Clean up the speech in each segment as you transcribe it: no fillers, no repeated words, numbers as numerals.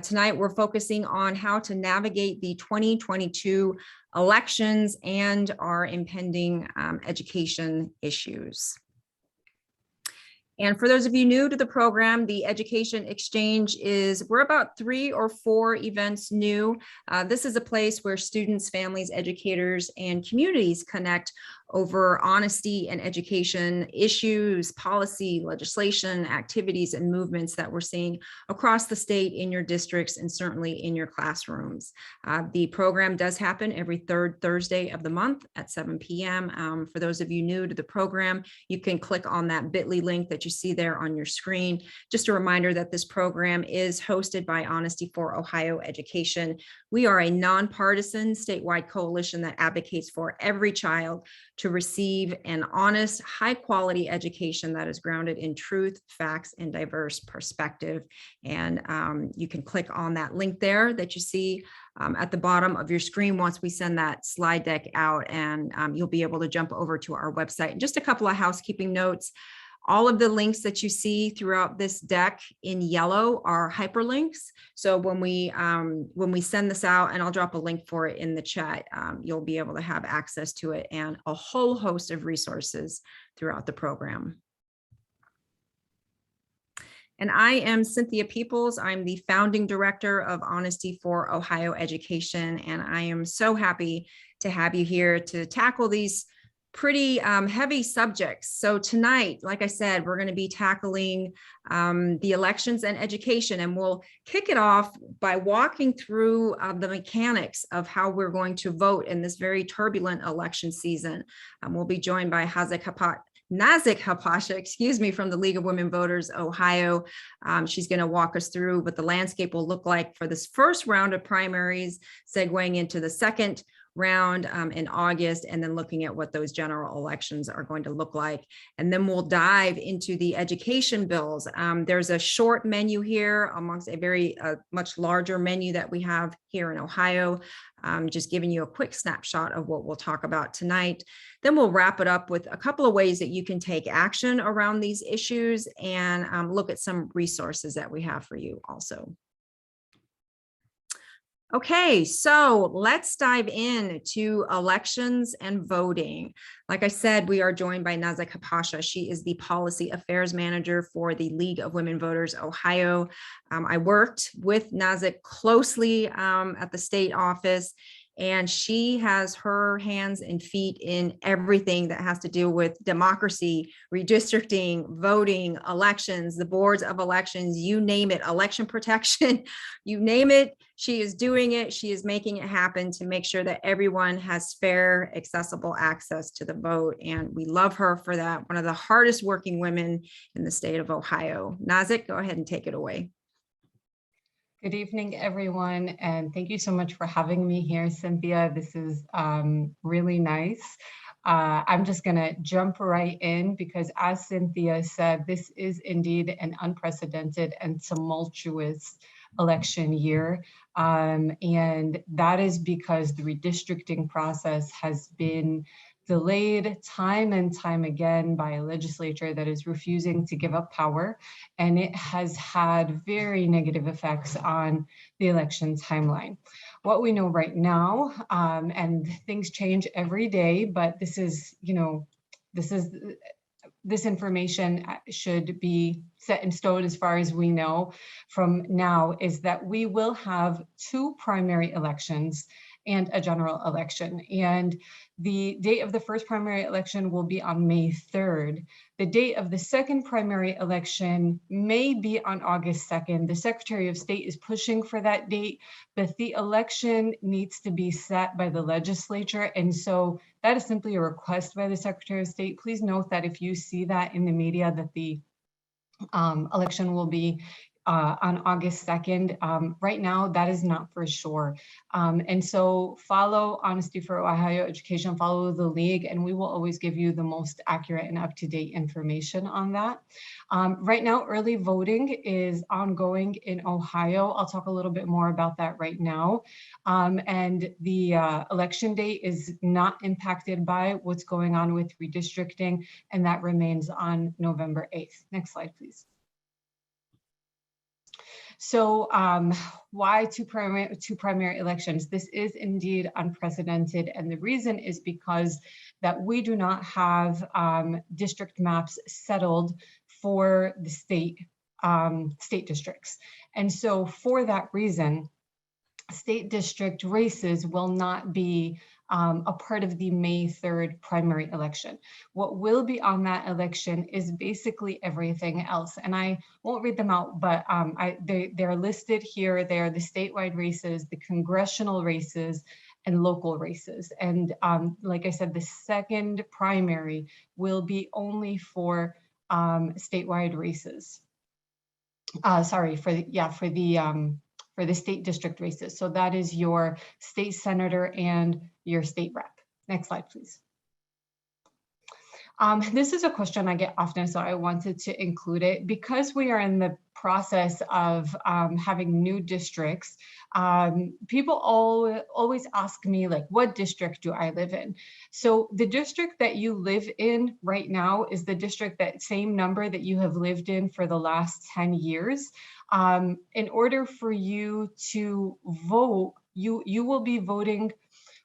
Tonight, we're focusing on how to navigate the 2022 elections and our impending education issues. And for those of you new to the program, the Education Exchange we're about 3 or 4 events new. This is a place where students, families, educators, and communities connect over honesty and education issues, policy, legislation, activities, and movements that we're seeing across the state in your districts and certainly in your classrooms. The program does happen every third Thursday of the month at 7 p.m. For those of you new to the program, you can click on that bit.ly link that you see there on your screen. Just a reminder that this program is hosted by Honesty for Ohio Education. We are a nonpartisan statewide coalition that advocates for every child to receive an honest, high-quality education that is grounded in truth, facts, and diverse perspective. And you can click on that link there that you see at the bottom of your screen once we send that slide deck out, and you'll be able to jump over to our website. Just a couple of housekeeping notes. All of the links that you see throughout this deck in yellow are hyperlinks. So when we send this out, and I'll drop a link for it in the chat, you'll be able to have access to it and a whole host of resources throughout the program. And I am Cynthia Peoples. I'm the founding director of Honesty for Ohio Education, and I am so happy to have you here to tackle these pretty heavy subjects. So tonight, like I said, we're going to be tackling the elections and education, and we'll kick it off by walking through the mechanics of how we're going to vote in this very turbulent election season. We'll be joined by Nazek Hapasha, from the League of Women Voters, Ohio. She's going to walk us through what the landscape will look like for this first round of primaries, segueing into the second round in August, and then looking at what those general elections are going to look like. And then we'll dive into the education bills. There's a short menu here amongst a much larger menu that we have here in Ohio. Just giving you a quick snapshot of what we'll talk about tonight. Then we'll wrap it up with a couple of ways that you can take action around these issues, and look at some resources that we have for you also. Okay, so let's dive into elections and voting. Like I said, we are joined by Nazek Hapasha. She is the Policy Affairs Manager for the League of Women Voters, Ohio. I worked with Nazek closely at the state office, and she has her hands and feet in everything that has to do with democracy, redistricting, voting, elections, the boards of elections, you name it, election protection, you name it, she is doing it. She is making it happen to make sure that everyone has fair, accessible access to the vote. And we love her for that. One of the hardest working women in the state of Ohio. Nazek, go ahead and take it away. Good evening, everyone, and thank you so much for having me here, Cynthia. This is really nice. I'm just going to jump right in because, as Cynthia said, this is indeed an unprecedented and tumultuous election year. And that is because the redistricting process has been delayed time and time again by a legislature that is refusing to give up power. And it has had very negative effects on the election timeline. What we know right now, and things change every day, but this information should be set in stone as far as we know from now, is that we will have 2 primary elections and a general election. And the date of the first primary election will be on May 3rd. The date of the second primary election may be on August 2nd. The Secretary of State is pushing for that date, but the election needs to be set by the legislature. And so that is simply a request by the Secretary of State. Please note that if you see that in the media that the election will be on August 2nd. Right now, that is not for sure. And so follow Honesty for Ohio Education, follow the League, and we will always give you the most accurate and up-to-date information on that. Right now, early voting is ongoing in Ohio. I'll talk a little bit more about that right now. And the election date is not impacted by what's going on with redistricting, and that remains on November 8th. Next slide, please. So why two primary elections? This is indeed unprecedented. And the reason is because that we do not have district maps settled for the state districts. And so for that reason, state district races will not be a part of the May 3rd primary election. What will be on that election is basically everything else. And I won't read them out, but they're listed here. They are the statewide races, the congressional races, and local races. And like I said, the second primary will be only for statewide races. Sorry, for the state district races. So that is your state senator and your state rep. Next slide, please. This is a question I get often, so I wanted to include it. Because we are in the process of having new districts, people always ask me, like, what district do I live in? So the district that you live in right now is the district, that same number that you have lived in for the last 10 years. In order for you to vote, you will be voting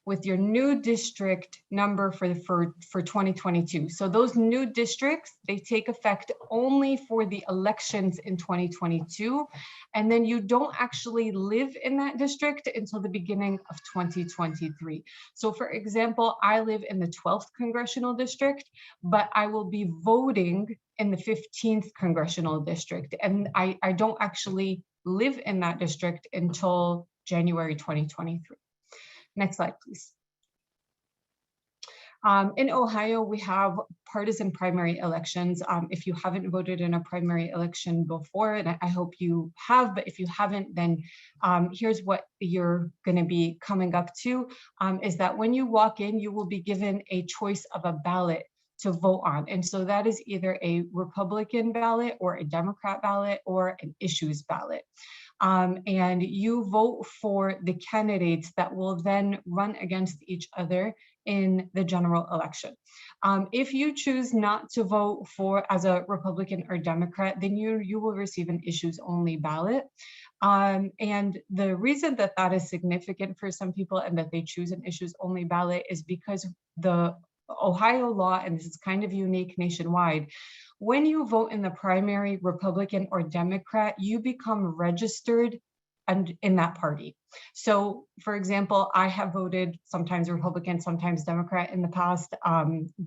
with your new district number for 2022. So those new districts, they take effect only for the elections in 2022. And then you don't actually live in that district until the beginning of 2023. So for example, I live in the 12th congressional district, but I will be voting in the 15th congressional district. And I don't actually live in that district until January 2023. Next slide, please. In Ohio, we have partisan primary elections. If you haven't voted in a primary election before, and I hope you have, but if you haven't, then here's what you're going to be coming up to, is that when you walk in, you will be given a choice of a ballot to vote on. And so that is either a Republican ballot or a Democrat ballot or an issues ballot. And you vote for the candidates that will then run against each other in the general election. If you choose not to vote for as a Republican or Democrat, then you will receive an issues only ballot. And the reason that that is significant for some people and that they choose an issues only ballot is because the Ohio law, and this is kind of unique nationwide, when you vote in the primary, Republican or Democrat, you become registered and in that party. So for example, I have voted sometimes Republican, sometimes Democrat in the past.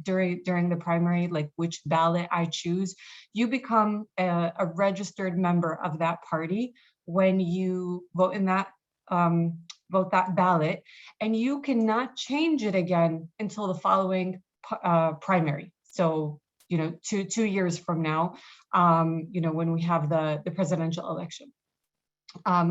During the primary, like which ballot I choose, you become a registered member of that party when you vote in that vote that ballot, and you cannot change it again until the following primary. So, you know, two years from now, you know, when we have the presidential election.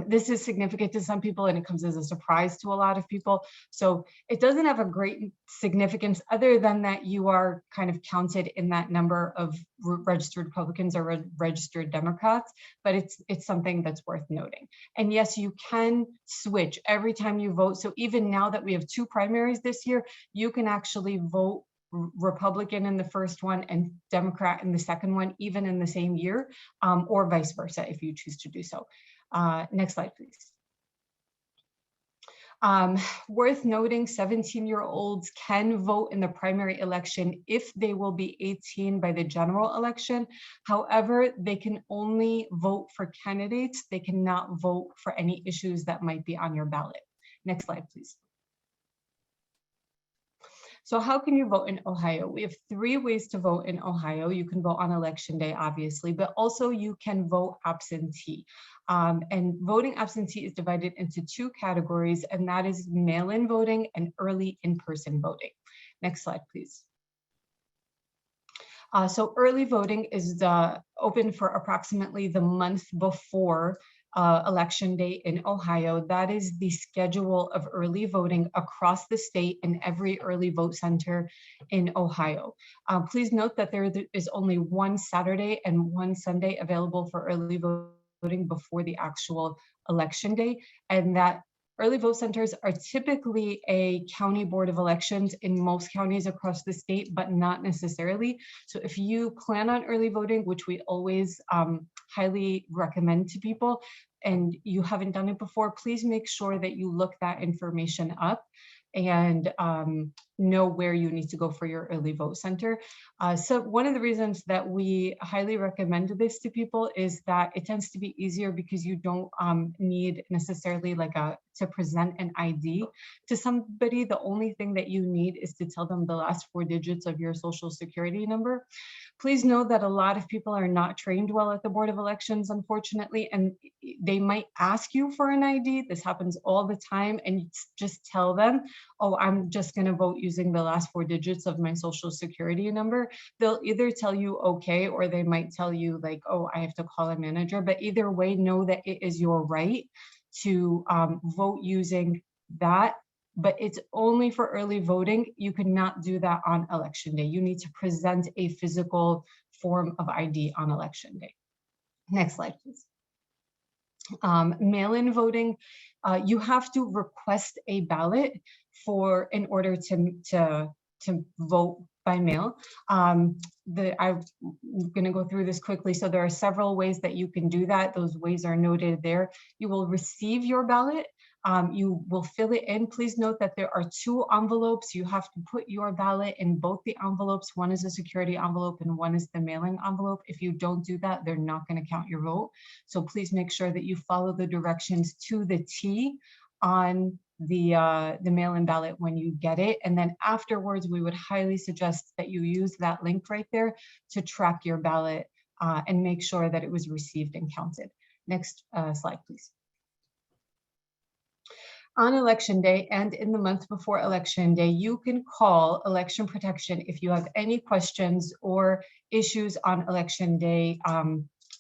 This is significant to some people and it comes as a surprise to a lot of people. So it doesn't have a great significance other than that you are kind of counted in that number of registered Republicans or registered Democrats, but it's something that's worth noting. And yes, you can switch every time you vote. So even now that we have two primaries this year, you can actually vote Republican in the first one and Democrat in the second one, even in the same year, or vice versa if you choose to do so. Next slide, please. Worth noting, 17-year-olds can vote in the primary election if they will be 18 by the general election. However, they can only vote for candidates. They cannot vote for any issues that might be on your ballot. Next slide, please. So how can you vote in Ohio? We have 3 ways to vote in Ohio. You can vote on election day, obviously, but also you can vote absentee. And voting absentee is divided into 2 categories, and that is mail-in voting and early in-person voting. Next slide, please. So early voting is open for approximately the month before election day in Ohio. That is the schedule of early voting across the state in every early vote center in Ohio. Please note that there is only 1 Saturday and 1 Sunday available for early voting before the actual election day, and that early vote centers are typically a county board of elections in most counties across the state, but not necessarily. So if you plan on early voting, which we always highly recommend to people, and you haven't done it before, please make sure that you look that information up and know where you need to go for your early vote center. So one of the reasons that we highly recommend this to people is that it tends to be easier because you don't need necessarily like to present an ID to somebody. The only thing that you need is to tell them the last 4 digits of your social security number. Please know that a lot of people are not trained well at the Board of Elections, unfortunately, and they might ask you for an ID. This happens all the time, and you just tell them, oh, I'm just going to vote using the last 4 digits of my social security number. They'll either tell you okay, or they might tell you like, oh, I have to call a manager. But either way, know that it is your right to vote using that. But it's only for early voting. You cannot do that on election day. You need to present a physical form of ID on election day. Next slide, please. Mail-in voting, you have to request a ballot in order to vote by mail. I'm going to go through this quickly. So there are several ways that you can do that. Those ways are noted there. You will receive your ballot. You will fill it in. Please note that there are 2 envelopes. You have to put your ballot in both the envelopes. One is a security envelope and one is the mailing envelope. If you don't do that, they're not going to count your vote. So please make sure that you follow the directions to the T on the mail-in ballot when you get it. And then afterwards, we would highly suggest that you use that link right there to track your ballot and make sure that it was received and counted. Next slide, please. On election day and in the month before election day, you can call election protection if you have any questions or issues on election day,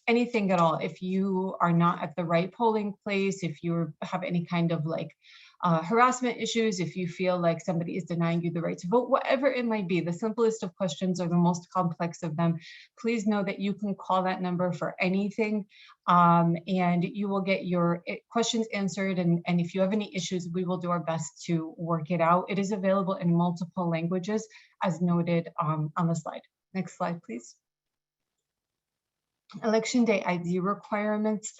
anything at all. If you are not at the right polling place, if you have any kind of like harassment issues, if you feel like somebody is denying you the right to vote, whatever it might be, the simplest of questions are the most complex of them. Please know that you can call that number for anything, and you will get your questions answered. And if you have any issues, we will do our best to work it out. It is available in multiple languages, as noted on the slide. Next slide, please. Election day ID requirements.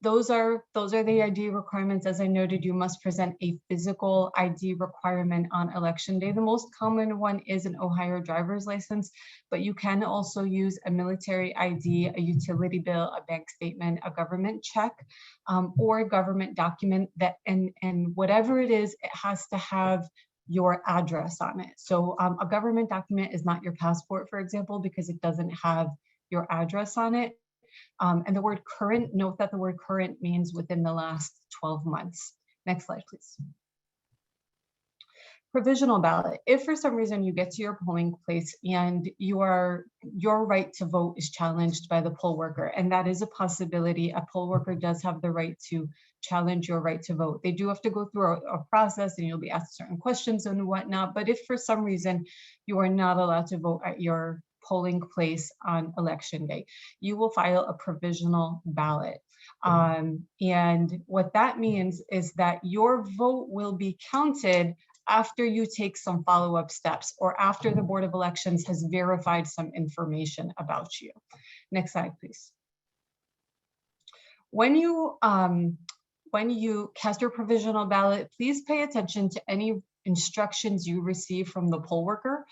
Those are the ID requirements. As I noted, you must present a physical ID requirement on election day. The most common one is an Ohio driver's license, but you can also use a military ID, a utility bill, a bank statement, a government check, or a government document that, and whatever it is, it has to have your address on it. So a government document is not your passport, for example, because it doesn't have your address on it. And the word current, note that the word current means within the last 12 months. Next slide, please. Provisional ballot. If for some reason you get to your polling place and your right to vote is challenged by the poll worker, and that is a possibility, a poll worker does have the right to challenge your right to vote. They do have to go through a process and you'll be asked certain questions and whatnot. But if for some reason you are not allowed to vote at your polling place on election day, you will file a provisional ballot. And what that means is that your vote will be counted after you take some follow-up steps or after the Board of Elections has verified some information about you. Next slide, please. When you cast your provisional ballot, please pay attention to any instructions you receive from the poll worker.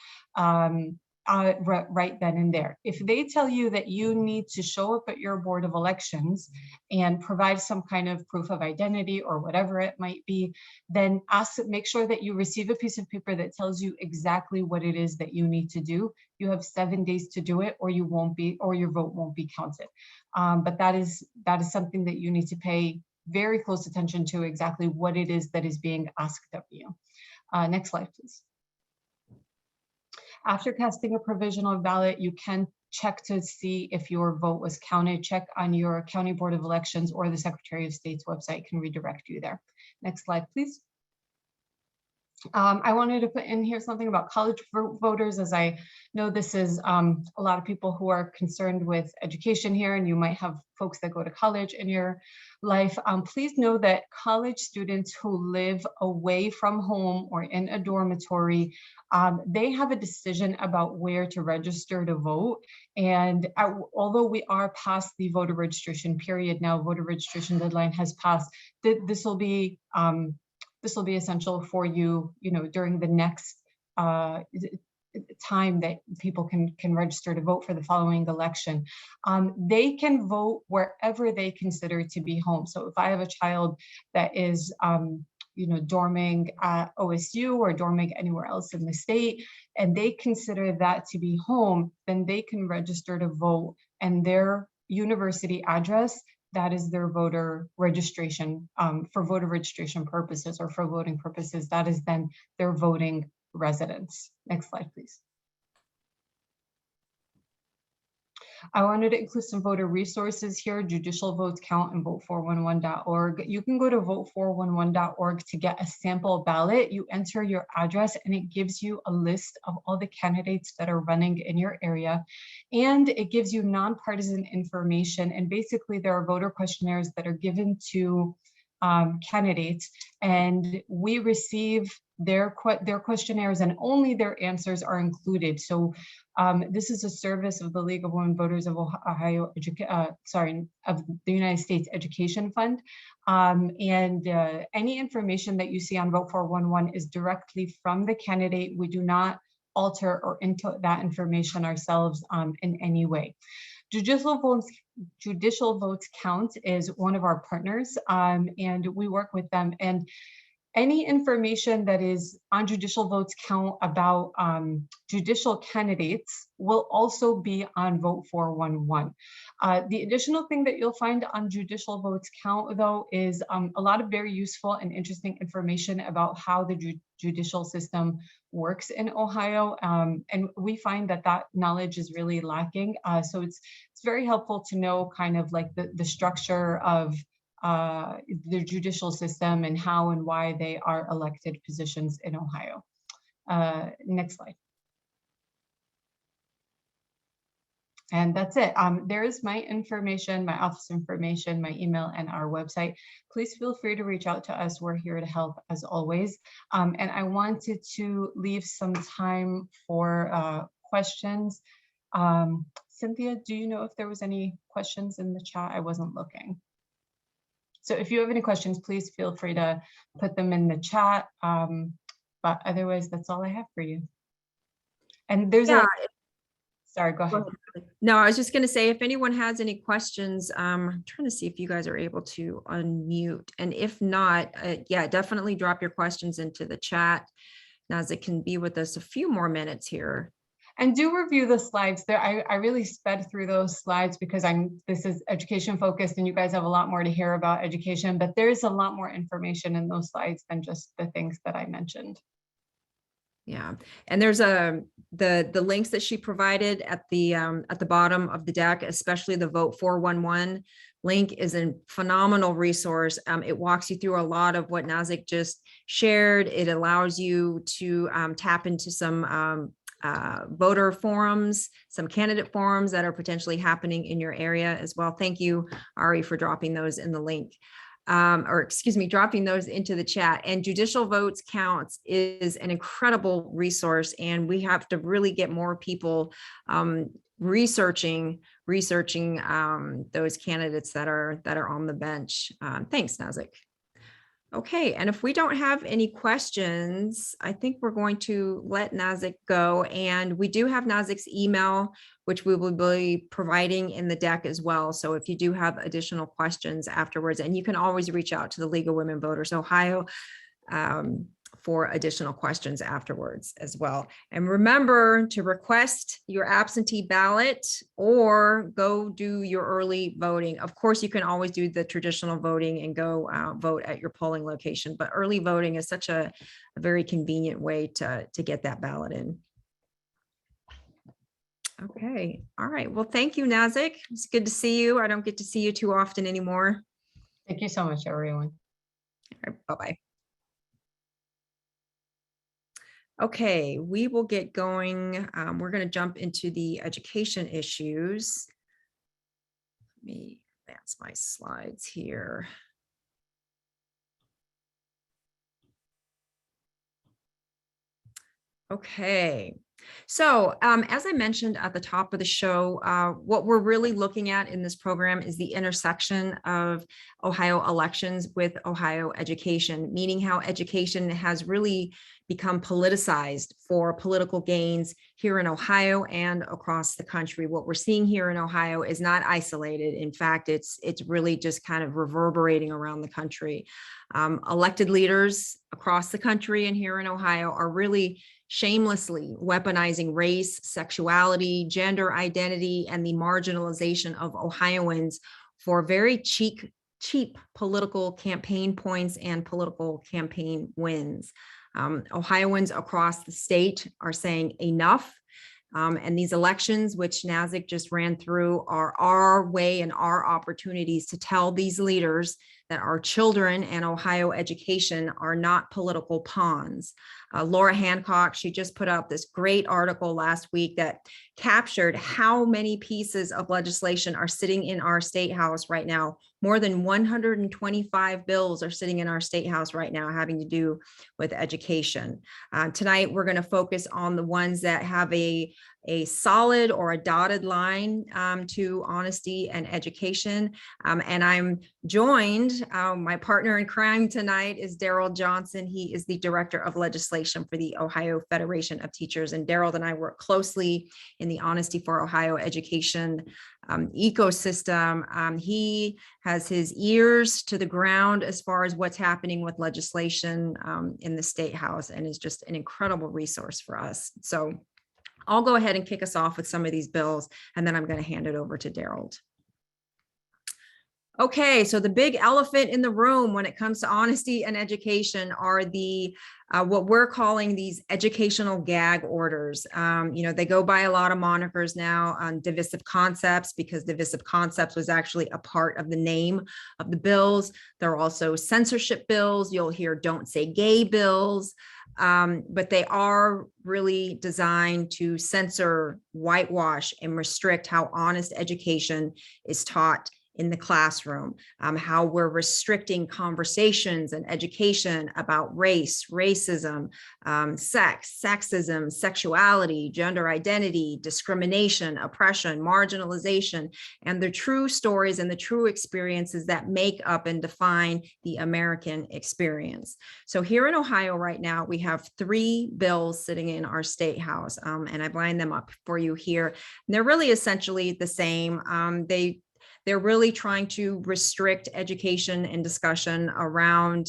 Right then and there. If they tell you that you need to show up at your Board of Elections and provide some kind of proof of identity or whatever it might be, then make sure that you receive a piece of paper that tells you exactly what it is that you need to do. You have 7 days to do it, or your vote won't be counted. But that is something that you need to pay very close attention to, exactly what it is that is being asked of you. Next slide, please. After casting a provisional ballot, you can check to see if your vote was counted. Check on your County Board of Elections, or the Secretary of State's website can redirect you there. Next slide, please. I wanted to put in here something about college voters, as I know this is a lot of people who are concerned with education here, and you might have folks that go to college in your life. Please know that college students who live away from home or in a dormitory, they have a decision about where to register to vote. And although we are past the voter registration period now, voter registration deadline has passed, this will be essential for you, during the next time that people can register to vote for the following election. They can vote wherever they consider to be home. So if I have a child that is dorming at OSU or dorming anywhere else in the state, and they consider that to be home, then they can register to vote, and their university address, that is their voter registration, for voter registration purposes or for voting purposes, that is then their voting residence. Next slide, please. I wanted to include some voter resources here: Judicial Votes Count and vote411.org. You can go to vote411.org to get a sample ballot. You enter your address and it gives you a list of all the candidates that are running in your area. And it gives you nonpartisan information. And basically there are voter questionnaires that are given to candidates, and we receive their questionnaires, and only their answers are included. So this is a service of the League of Women Voters of Ohio, of the United States Education Fund. And any information that you see on Vote 411 is directly from the candidate. We do not alter or input that information ourselves in any way. Judicial Votes Count is one of our partners, and we work with them. And any information that is on Judicial Votes Count about judicial candidates will also be on Vote 411. The additional thing that you'll find on Judicial Votes Count, though, is a lot of very useful and interesting information about how the judicial system works in Ohio. And we find that that knowledge is really lacking. So it's very helpful to know kind of like the structure of the judicial system and how and why they are elected positions in Ohio. Next slide. And that's it. There is my information, my office information, my email, and our website. Please feel free to reach out to us. We're here to help as always. And I wanted to leave some time for questions. Cynthia, do you know if there was any questions in the chat? I wasn't looking. So if you have any questions, please feel free to put them in the chat. But otherwise, that's all I have for you. And there's sorry, go ahead. No, I was just going to say, if anyone has any questions, I'm trying to see if you guys are able to unmute. And if not, yeah, definitely drop your questions into the chat. Nazek can be with us a few more minutes here. And do review the slides there. I really sped through those slides because this is education focused and you guys have a lot more to hear about education, but there's a lot more information in those slides than just the things that I mentioned. Yeah, and there's the links that she provided at the bottom of the deck, especially the Vote 411 link is a phenomenal resource. It walks you through a lot of what Nazek just shared. It allows you to tap into some voter forums, some candidate forums that are potentially happening in your area as well. Thank you, Ari, for dropping those in the link. Or excuse me, dropping those into the chat. And Judicial Votes Counts is an incredible resource, and we have to really get more people researching those candidates that are on the bench. Thanks, Nazek. Okay, and if we don't have any questions, I think we're going to let Nazek go. And we do have Nazek's email, which we will be providing in the deck as well. So if you do have additional questions afterwards, and you can always reach out to the League of Women Voters Ohio for additional questions afterwards as well. And remember to request your absentee ballot or go do your early voting. Of course, you can always do the traditional voting and go vote at your polling location, but early voting is such a very convenient way to get that ballot in. Okay, all right. Well, thank you, Nazek. It's good to see you. I don't get to see you too often anymore. Thank you so much, everyone. Bye-bye. Okay, we will get going. We're going to jump into the education issues. Let me advance my slides here. Okay. So as I mentioned at the top of the show, what we're really looking at in this program is the intersection of Ohio elections with Ohio education, meaning how education has really become politicized for political gains here in Ohio and across the country. What we're seeing here in Ohio is not isolated. In fact, it's really just kind of reverberating around the country. Elected leaders across the country and here in Ohio are really shamelessly weaponizing race, sexuality, gender identity, and the marginalization of Ohioans for very cheap political campaign points and political campaign wins. Ohioans across the state are saying enough. And these elections, which Nazek just ran through, are our way and our opportunities to tell these leaders that our children and Ohio education are not political pawns. Laura Hancock, she just put out this great article last week that captured how many pieces of legislation are sitting in our state house right now. More than 125 bills are sitting in our state house right now having to do with education. Tonight, we're going to focus on the ones that have a solid or a dotted line to honesty and education. And I'm joined, my partner in crime tonight is Darold Johnson. He is the Director of Legislation for the Ohio Federation of Teachers. And Darold and I work closely in the Honesty for Ohio education ecosystem. He has his ears to the ground as far as what's happening with legislation in the State House, and is just an incredible resource for us. So I'll go ahead and kick us off with some of these bills, and then I'm going to hand it over to Darold. Okay, so the big elephant in the room when it comes to honesty and education are the what we're calling these educational gag orders. They go by a lot of monikers now on divisive concepts, because divisive concepts was actually a part of the name of the bills. There are also censorship bills. You'll hear don't say gay bills. But they are really designed to censor, whitewash, and restrict how honest education is taught in the classroom, how we're restricting conversations and education about race, racism, sex, sexism, sexuality, gender identity, discrimination, oppression, marginalization, and the true stories and the true experiences that make up and define the American experience. So here in Ohio right now, we have 3 bills sitting in our state house, and I've lined them up for you here. And they're really essentially the same. They're really trying to restrict education and discussion around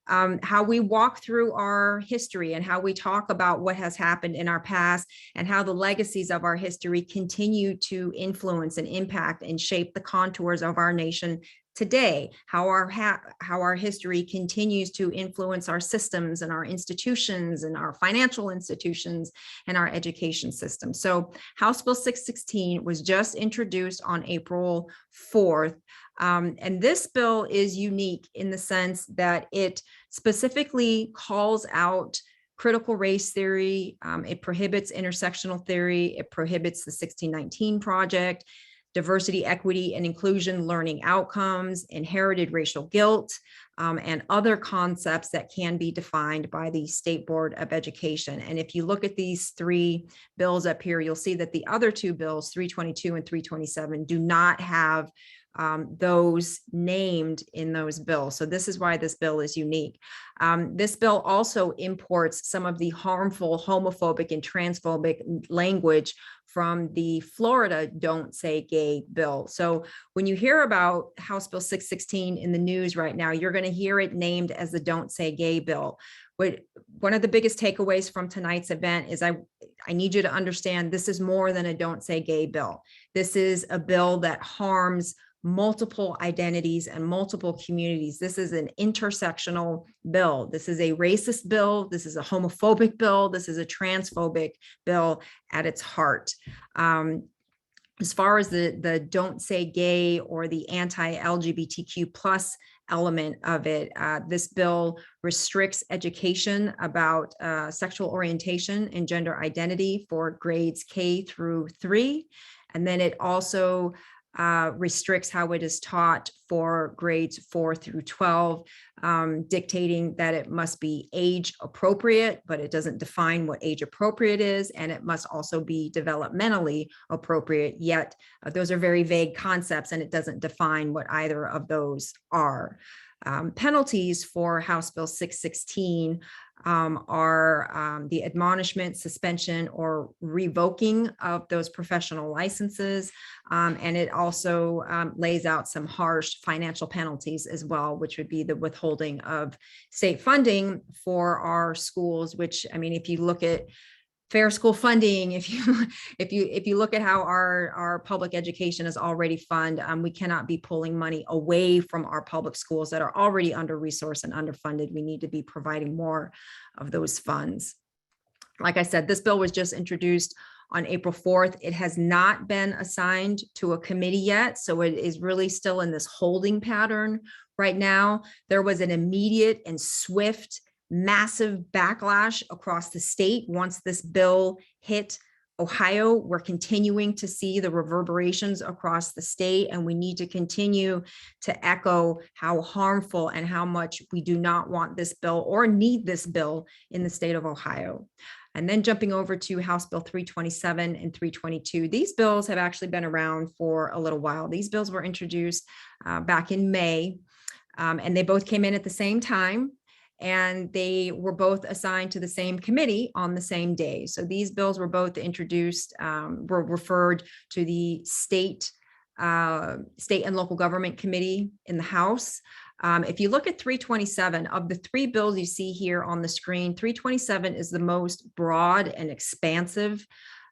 how we walk through our history and how we talk about what has happened in our past, and how the legacies of our history continue to influence and impact and shape the contours of our nation today, how our history continues to influence our systems and our institutions and our financial institutions and our education system. So House Bill 616 was just introduced on April 4th. And this bill is unique in the sense that it specifically calls out critical race theory. It prohibits intersectional theory. It prohibits the 1619 Project, diversity, equity, and inclusion learning outcomes, inherited racial guilt, and other concepts that can be defined by the State Board of Education. And if you look at these 3 bills up here, you'll see that the other 2 bills, 322 and 327, do not have those named in those bills. So this is why this bill is unique. This bill also imports some of the harmful homophobic and transphobic language from the Florida Don't Say Gay bill. So when you hear about House Bill 616 in the news right now, you're going to hear it named as the Don't Say Gay bill. But one of the biggest takeaways from tonight's event is I need you to understand this is more than a Don't Say Gay bill. This is a bill that harms multiple identities and multiple communities. This is an intersectional bill. This is a racist bill. This is a homophobic bill. This is a transphobic bill at its heart. As far as the Don't Say Gay or the anti-LGBTQ plus element of it. This bill restricts education about sexual orientation and gender identity for grades K through 3. And then it also restricts how it is taught for grades 4 through 12, dictating that it must be age appropriate, but it doesn't define what age appropriate is, and it must also be developmentally appropriate. Yet those are very vague concepts, and it doesn't define what either of those are. Penalties for House Bill 616 are the admonishment, suspension, or revoking of those professional licenses. And it also lays out some harsh financial penalties as well, which would be the withholding of state funding for our schools, which, I mean, if you look at fair school funding, if you look at how our public education is already funded, we cannot be pulling money away from our public schools that are already under-resourced and underfunded. We need to be providing more of those funds. Like I said, this bill was just introduced on April 4th. It has not been assigned to a committee yet, so it is really still in this holding pattern right now. There was an immediate and swift massive backlash across the state once this bill hit Ohio. We're continuing to see the reverberations across the state, and we need to continue to echo how harmful and how much we do not want this bill or need this bill in the state of Ohio. And then jumping over to House Bill 327 and 322, these bills have actually been around for a little while. These bills were introduced back in May, and they both came in at the same time. And they were both assigned to the same committee on the same day. So these bills were both introduced, were referred to the state and local government committee in the House. If you look at 327, of the 3 bills you see here on the screen, 327 is the most broad and expansive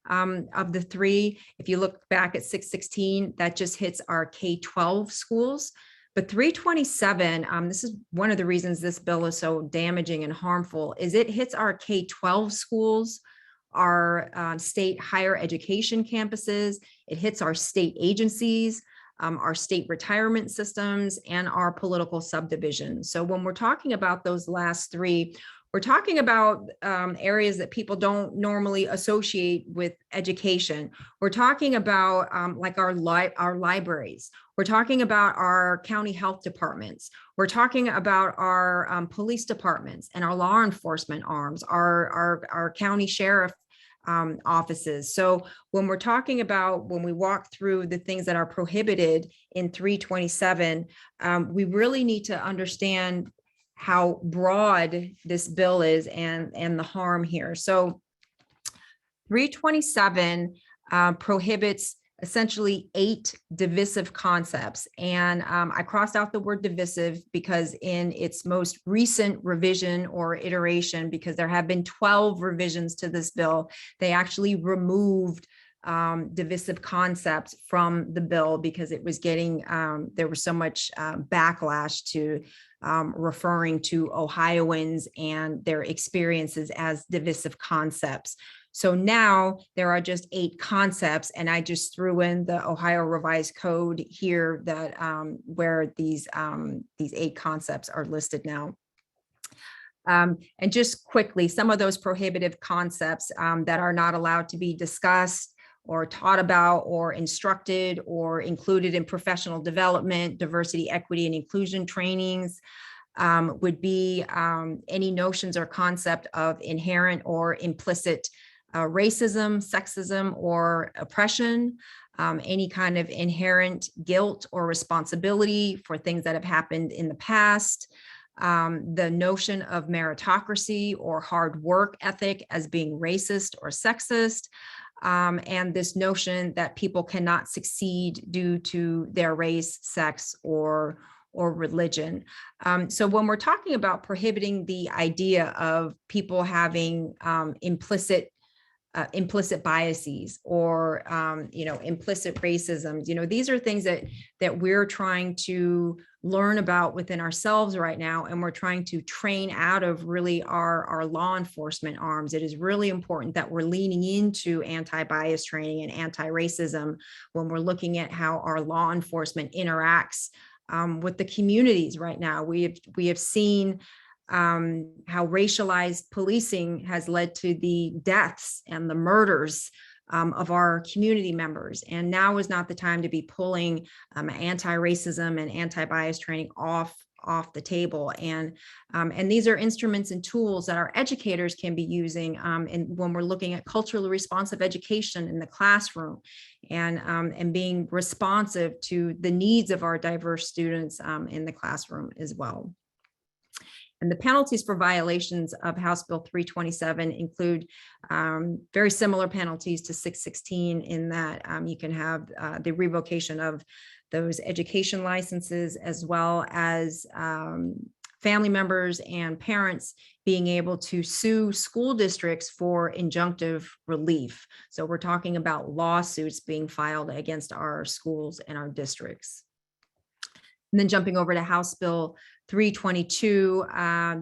of the 3. If you look back at 616, that just hits our K-12 schools. But 327, this is one of the reasons this bill is so damaging and harmful, is it hits our K-12 schools, our state higher education campuses, it hits our state agencies, our state retirement systems, and our political subdivisions. So when we're talking about those last 3, we're talking about areas that people don't normally associate with education. We're talking about like our libraries. We're talking about our county health departments. We're talking about our police departments and our law enforcement arms, our county sheriff offices. So when we're talking about, when we walk through the things that are prohibited in 327, we really need to understand how broad this bill is and the harm here. So 327 prohibits essentially 8 divisive concepts. And I crossed out the word divisive because in its most recent revision or iteration, because there have been 12 revisions to this bill, they actually removed divisive concepts from the bill because it was getting, there was so much backlash to referring to Ohioans and their experiences as divisive concepts. So now there are just 8 concepts, and I just threw in the Ohio Revised Code here that where these 8 concepts are listed now. And just quickly, some of those prohibitive concepts that are not allowed to be discussed or taught about or instructed or included in professional development, diversity, equity, and inclusion trainings would be any notions or concept of inherent or implicit racism, sexism, or oppression, any kind of inherent guilt or responsibility for things that have happened in the past, the notion of meritocracy or hard work ethic as being racist or sexist, and this notion that people cannot succeed due to their race, sex, or religion. So when we're talking about prohibiting the idea of people having implicit biases or implicit racism, these are things that we're trying to learn about within ourselves right now, and we're trying to train out of really our law enforcement arms. It is really important that we're leaning into anti-bias training and anti-racism when we're looking at how our law enforcement interacts with the communities right now. We have seen how racialized policing has led to the deaths and the murders of our community members. And now is not the time to be pulling anti-racism and anti-bias training off the table. And these are instruments and tools that our educators can be using when we're looking at culturally responsive education in the classroom, and being responsive to the needs of our diverse students in the classroom as well. And the penalties for violations of House Bill 327 include very similar penalties to 616, in that you can have the revocation of those education licenses, as well as family members and parents being able to sue school districts for injunctive relief. So we're talking about lawsuits being filed against our schools and our districts. And then jumping over to House Bill 322,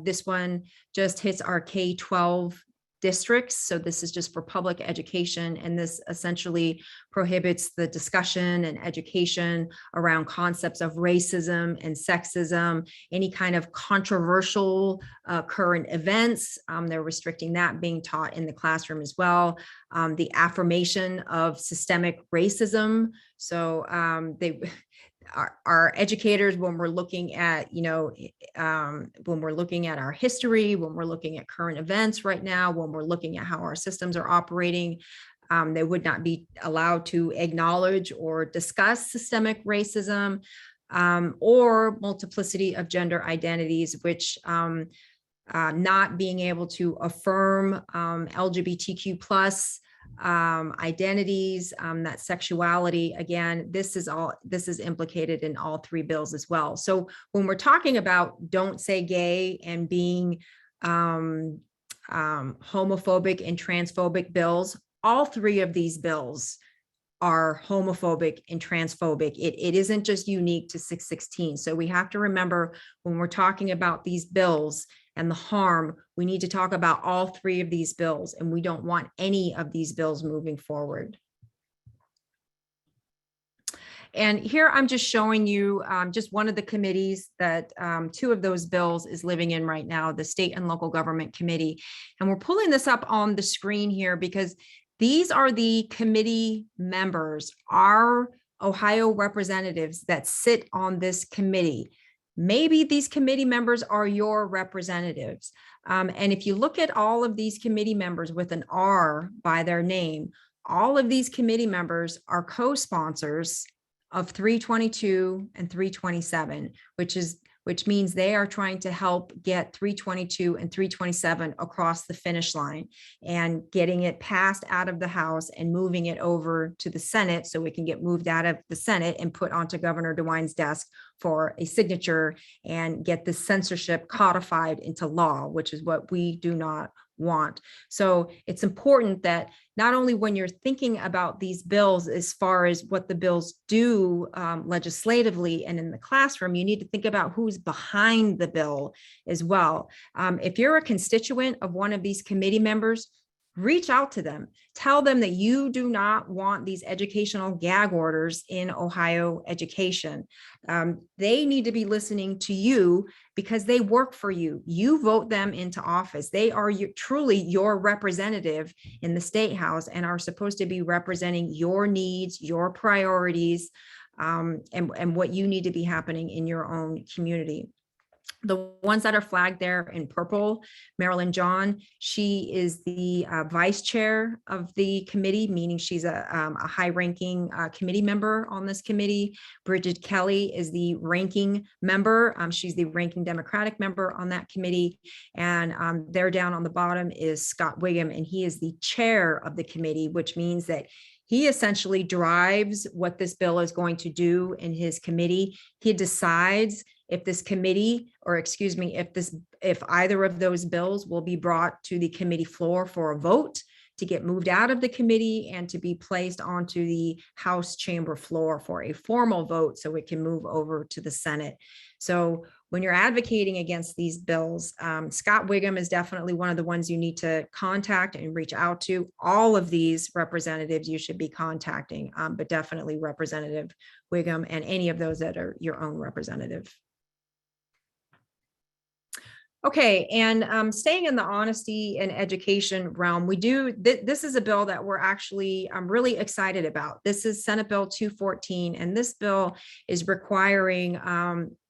this one just hits our K-12 districts. So this is just for public education, and this essentially prohibits the discussion and education around concepts of racism and sexism, any kind of controversial current events. They're restricting that being taught in the classroom as well. The affirmation of systemic racism. So our educators, when we're looking at, when we're looking at our history, when we're looking at current events right now, when we're looking at how our systems are operating, they would not be allowed to acknowledge or discuss systemic racism or multiplicity of gender identities, which not being able to affirm LGBTQ plus identities, that sexuality. Again, this is implicated in all three bills as well. So when we're talking about don't say gay and being homophobic and transphobic bills, all three of these bills are homophobic and transphobic. It isn't just unique to 616. So we have to remember, when we're talking about these bills and the harm, we need to talk about all three of these bills, and we don't want any of these bills moving forward. And here I'm just showing you just one of the committees that two of those bills is living in right now, the State and Local Government Committee. And we're pulling this up on the screen here because these are the committee members, our Ohio representatives that sit on this committee. Maybe these committee members are your representatives. And if you look at all of these committee members with an R by their name, all of these committee members are co-sponsors of 322 and 327, which means they are trying to help get 322 and 327 across the finish line and getting it passed out of the House and moving it over to the Senate so it can get moved out of the Senate and put onto Governor DeWine's desk for a signature and get the censorship codified into law, which is what we do not want. So it's important that not only when you're thinking about these bills as far as what the bills do legislatively and in the classroom, you need to think about who's behind the bill as well. If you're a constituent of one of these committee members, reach out to them. Tell them that you do not want these educational gag orders in Ohio education. They need to be listening to you because they work for you. You vote them into office. They are truly your representative in the State House and are supposed to be representing your needs, your priorities, and what you need to be happening in your own community. The ones that are flagged there in purple, Marilyn John, she is the vice chair of the committee, meaning she's a high-ranking committee member on this committee. Bridget Kelly is the ranking member. She's the ranking Democratic member on that committee. And there down on the bottom is Scott Wiggum, and he is the chair of the committee, which means that he essentially drives what this bill is going to do in his committee. He decides if this committee, or excuse me, if either of those bills will be brought to the committee floor for a vote to get moved out of the committee and to be placed onto the House chamber floor for a formal vote so it can move over to the Senate. So when you're advocating against these bills, Scott Wiggum is definitely one of the ones you need to contact and reach out to. All of these representatives you should be contacting, but definitely Representative Wiggum and any of those that are your own representative. Okay, and staying in the honesty and education realm, this is a bill that we're actually really excited about. This is Senate Bill 214, and this bill is requiring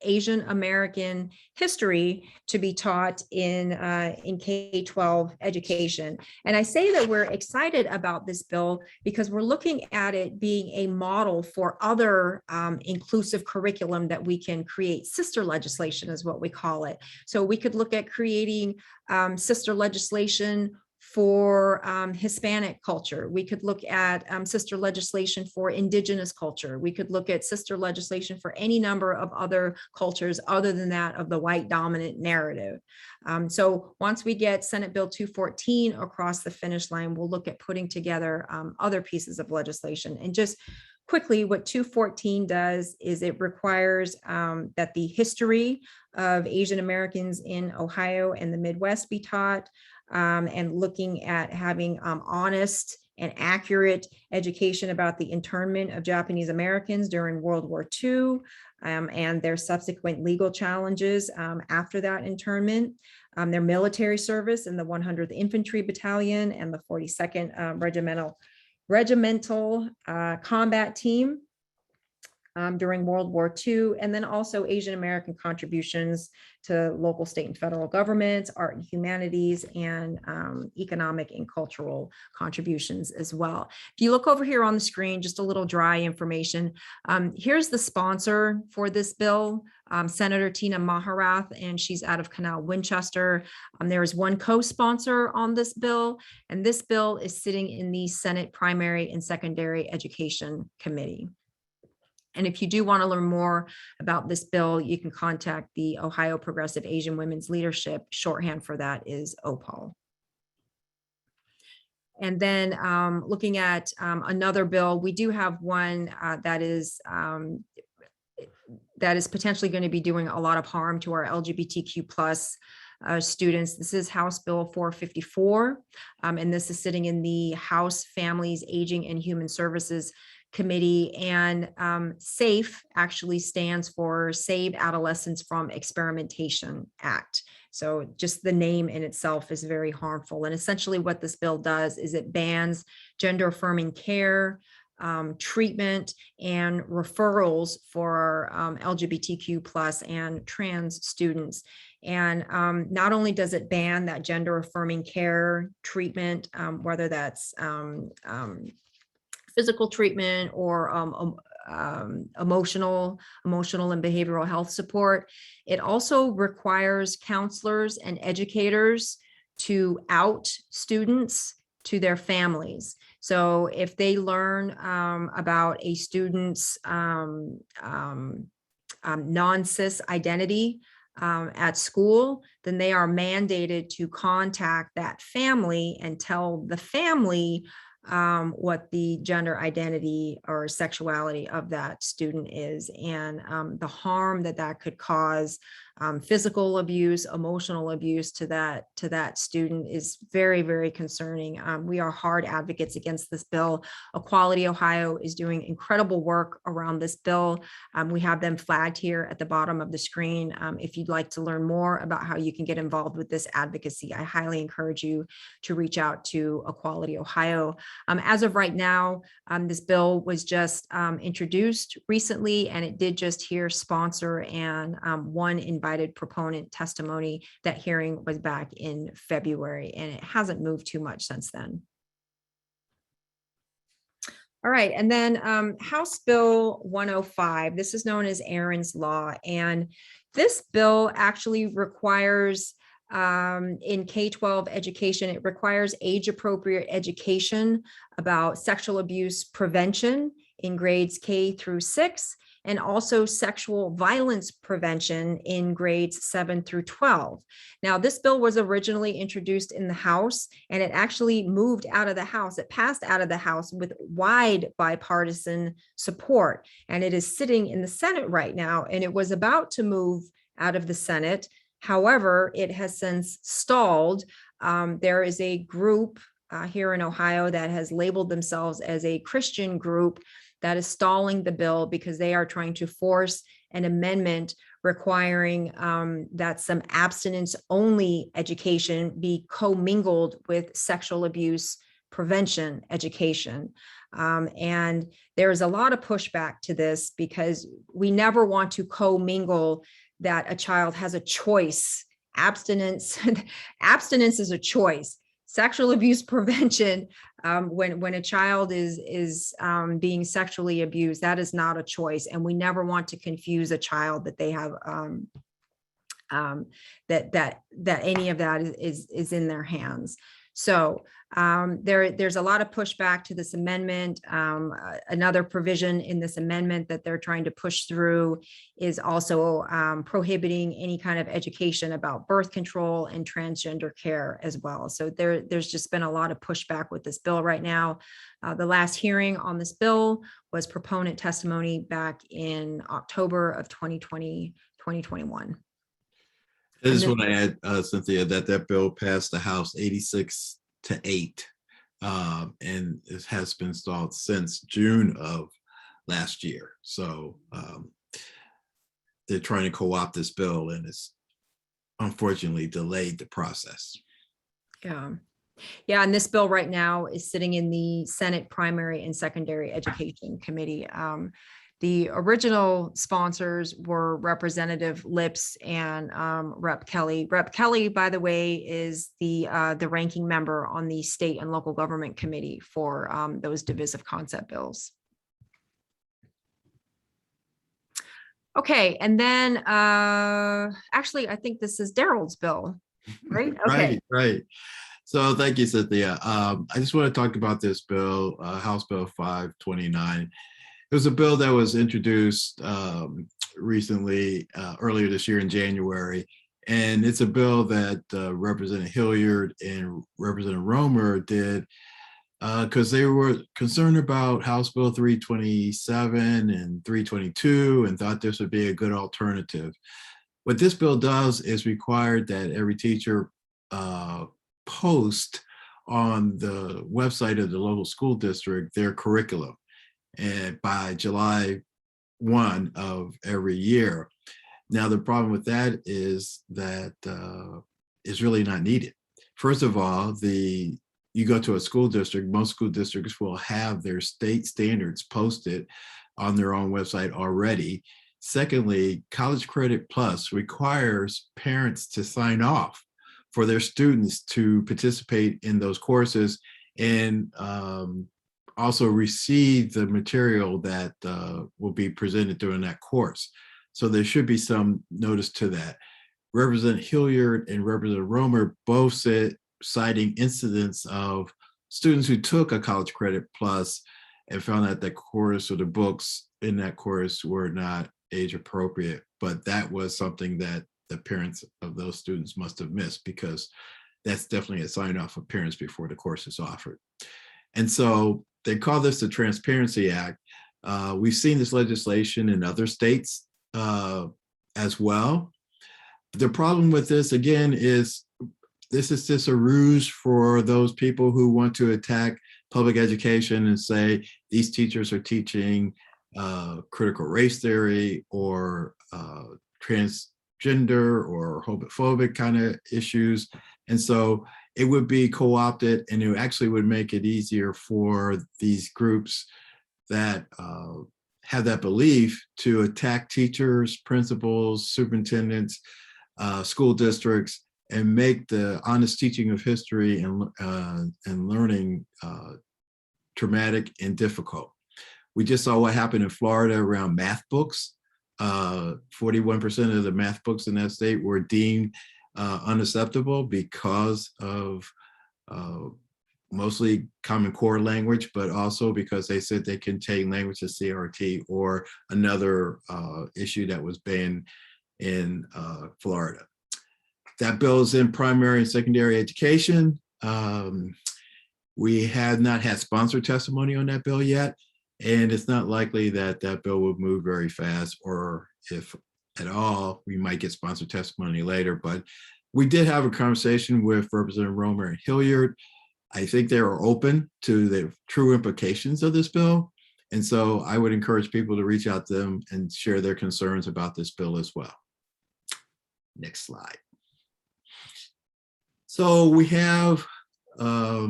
Asian American history to be taught in K-12 education. And I say that we're excited about this bill because we're looking at it being a model for other inclusive curriculum that we can create. Sister legislation is what we call it. So we could look at creating sister legislation for Hispanic culture. We could look at sister legislation for indigenous culture. We could look at sister legislation for any number of other cultures other than that of the white dominant narrative. So once we get Senate Bill 214 across the finish line, we'll look at putting together other pieces of legislation. And just quickly, what 214 does is it requires that the history of Asian Americans in Ohio and the Midwest be taught, and looking at having honest and accurate education about the internment of Japanese Americans during World War II and their subsequent legal challenges after that internment, their military service in the 100th Infantry Battalion and the 42nd Regimental Combat Team during World War II, and then also Asian American contributions to local, state, and federal governments, art and humanities, and economic and cultural contributions as well. If you look over here on the screen, just a little dry information. Here's the sponsor for this bill, Senator Tina Maharath, and she's out of Canal Winchester. There is one co-sponsor on this bill, and this bill is sitting in the Senate Primary and Secondary Education Committee. And if you do want to learn more about this bill, you can contact the Ohio Progressive Asian Women's Leadership. Shorthand for that is OPAL. And then looking at another bill, we do have one that is potentially going to be doing a lot of harm to our LGBTQ plus students. This is House Bill 454, and this is sitting in the House Families, Aging and Human Services Committee, and SAFE actually stands for Save Adolescents from Experimentation Act. So just the name in itself is very harmful. And essentially what this bill does is it bans gender-affirming care, treatment, and referrals for LGBTQ plus and trans students. And not only does it ban that gender-affirming care treatment, whether that's physical treatment or emotional and behavioral health support. It also requires counselors and educators to out students to their families. So if they learn about a student's non-cis identity at school, then they are mandated to contact that family and tell the family what the gender identity or sexuality of that student is, and the harm that could cause, physical abuse, emotional abuse to that student is very, very concerning. We are hard advocates against this bill. Equality Ohio is doing incredible work around this bill. We have them flagged here at the bottom of the screen. If you'd like to learn more about how you can get involved with this advocacy, I highly encourage you to reach out to Equality Ohio. As of right now, this bill was just introduced recently, and it did just hear sponsor and one invited proponent testimony. That hearing was back in February, and it hasn't moved too much since then. All right, and then House Bill 105, this is known as Aaron's Law, and this bill actually requires in K-12 education, it requires age-appropriate education about sexual abuse prevention in grades K through 6, and also sexual violence prevention in grades 7 through 12. Now, this bill was originally introduced in the House, and it actually moved out of the House. It passed out of the House with wide bipartisan support, and it is sitting in the Senate right now, and it was about to move out of the Senate. However, it has since stalled. There is a group here in Ohio that has labeled themselves as a Christian group that is stalling the bill because they are trying to force an amendment requiring that some abstinence-only education be commingled with sexual abuse prevention education. And there is a lot of pushback to this because we never want to commingle that a child has a choice. Abstinence is a choice. Sexual abuse prevention, when a child is being sexually abused, that is not a choice, and we never want to confuse a child that they have that any of that is in their hands. So there's a lot of pushback to this amendment. Another provision in this amendment that they're trying to push through is also prohibiting any kind of education about birth control and transgender care as well. So there's just been a lot of pushback with this bill right now. The last hearing on this bill was proponent testimony back in October of 2021. I just want to add, Cynthia, that bill passed the House 86-8, and it has been stalled since June of last year. So they're trying to co-opt this bill, and it's unfortunately delayed the process. Yeah, and this bill right now is sitting in the Senate Primary and Secondary Education Committee. The original sponsors were Representative Lips and Rep. Kelly. Rep. Kelly, by the way, is the ranking member on the State and Local Government Committee for those divisive concept bills. Okay, and then actually, I think this is Darold's bill, right? Okay. Right. So thank you, Cynthia. I just want to talk about this bill, House Bill 529. It was a bill that was introduced recently, earlier this year in January, and it's a bill that Representative Hilliard and Representative Romer did because they were concerned about House Bill 327 and 322 and thought this would be a good alternative. What this bill does is require that every teacher post on the website of the local school district their curriculum, and by July 1 of every year. Now, the problem with that is that it's really not needed. First of all, you go to a school district, most school districts will have their state standards posted on their own website already. Secondly, College Credit Plus requires parents to sign off for their students to participate in those courses and also receive the material that will be presented during that course. So there should be some notice to that. Representative Hilliard and Representative Romer both said, citing incidents of students who took a College Credit Plus and found out that course or the books in that course were not age appropriate. But that was something that the parents of those students must have missed, because that's definitely a sign off of parents before the course is offered. And so they call this the Transparency Act. We've seen this legislation in other states as well. The problem with this, again, is this is just a ruse for those people who want to attack public education and say these teachers are teaching critical race theory or transgender or homophobic kind of issues. And so it would be co-opted, and it actually would make it easier for these groups that have that belief to attack teachers, principals, superintendents, school districts, and make the honest teaching of history and learning traumatic and difficult. We just saw what happened in Florida around math books. 41% of the math books in that state were deemed unacceptable because of mostly Common Core language, but also because they said they contain language of CRT or another issue that was banned in Florida. That bill is in primary and secondary education. We have not had sponsor testimony on that bill yet, and it's not likely that that bill will move very fast, or if at all, we might get sponsored testimony later. But we did have a conversation with Representative Romer and Hilliard. I think they are open to the true implications of this bill. And so I would encourage people to reach out to them and share their concerns about this bill as well. Next slide. So we have a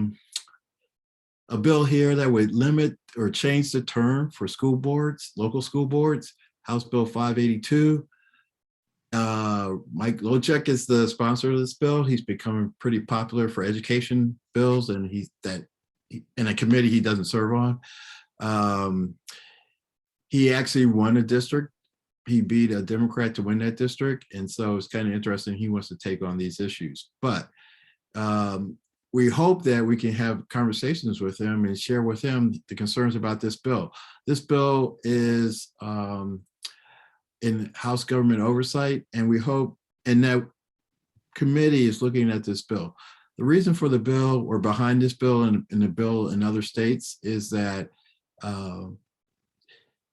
bill here that would limit or change the term for school boards, local school boards, House Bill 582. Mike Lochek is the sponsor of this bill. He's becoming pretty popular for education bills, and he's in a committee he doesn't serve on. He actually won a district. He beat a Democrat to win that district. And so it's kind of interesting. He wants to take on these issues, but we hope that we can have conversations with him and share with him the concerns about this bill. This bill is in House government oversight, and we hope, and that committee is looking at this bill. The reason for the bill or behind this bill and the bill in other states is that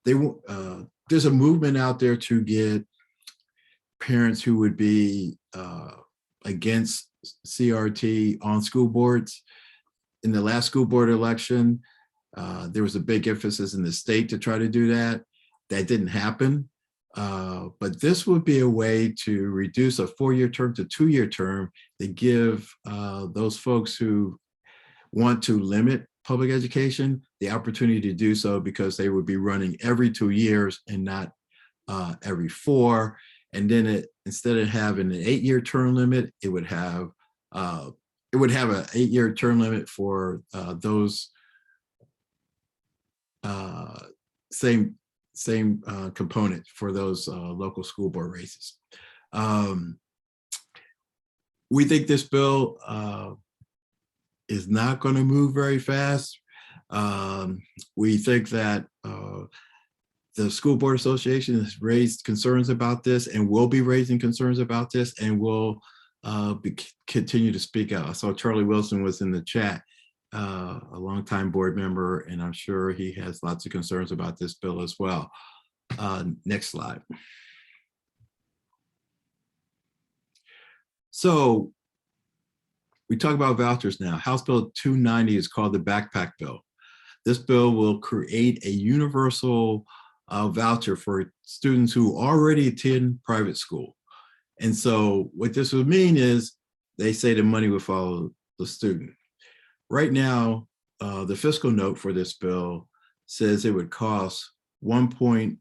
there's a movement out there to get parents who would be against CRT on school boards. In the last school board election, there was a big emphasis in the state to try to do that. That didn't happen. But this would be a way to reduce a 4-year term to 2-year term to give those folks who want to limit public education the opportunity to do so, because they would be running every 2 years and not every 4. And then instead of having an 8-year term limit, it would have an 8-year term limit for those same component for those local school board races. We think this bill is not going to move very fast. We think that the School Board Association has raised concerns about this and will be raising concerns about this, and will continue to speak out. I saw Charlie Wilson was in the chat, a longtime board member, and I'm sure he has lots of concerns about this bill as well. Next slide. So we talk about vouchers now. House Bill 290 is called the backpack bill. This bill will create a universal voucher for students who already attend private school. And so what this would mean is they say the money will follow the student. Right now, the fiscal note for this bill says it would cost $1.2